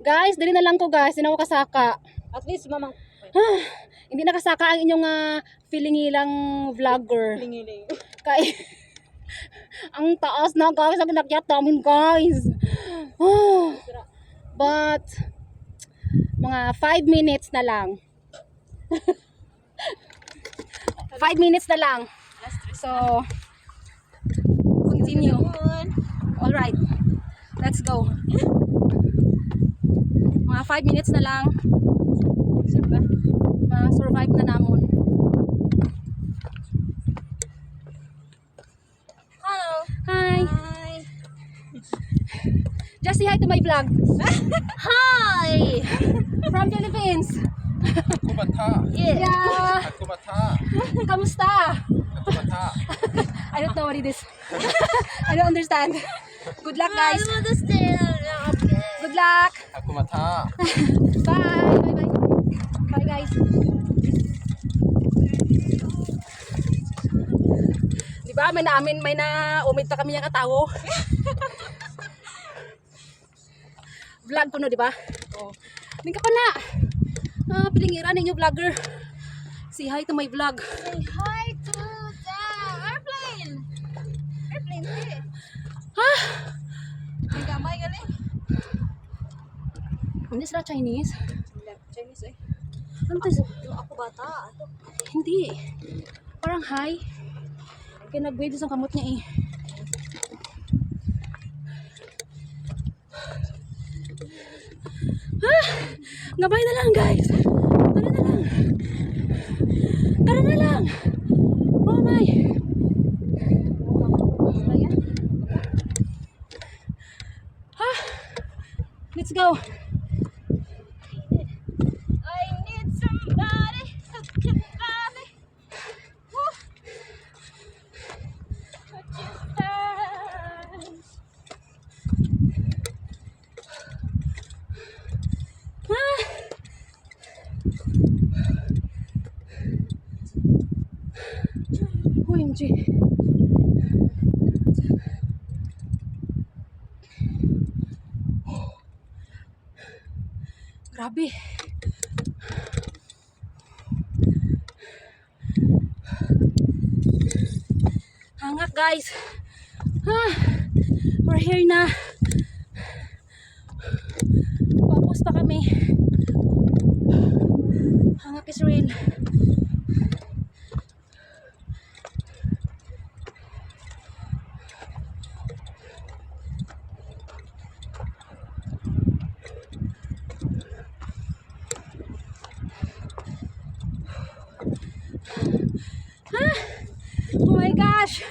Guys, dali na lang ko guys. Hindi na ako kasaka. At least mamang Hindi nakasaka ang inyong feelingilang vlogger. lingiling. Kay ang taas na guys, ang kinakyat namin guys. But mga 5 minutes na lang. 5 minutes na lang. So continue. All right. Let's go. Mga 5 minutes na lang. Survive na namon. Hello. Hi. Hi. Just say hi to my vlog. Hi. From Philippines. Kumata. Yeah. Kumata. Kamusta? Kumata. I don't know what it is. I don't understand. Good luck guys. Good luck. Kumata. Bye. Bye bye. Bye guys. Diba may na-umid pa kami yung katawo. Vlog ko no, diba? Oh. Tingka ko na. Pilingiran ninyo vlogger. Say hi to my vlog. Say hi to the airplane. Airplane eh. Ha? Ang gamay galing. Hindi sila Chinese. Chinese eh. Ano to? Yung ako bata. Ato. Hindi. Parang hi. Kaya nag-wave sa kamot niya eh. Gabay na lang guys. Tara na lang. Tara na lang. Oh my. Let's go. I need somebody who can love me. Woo. What you find. OMG. Grabe. Hangak guys. We're here na. Papos pa kami. Hangak is real. Oh my gosh.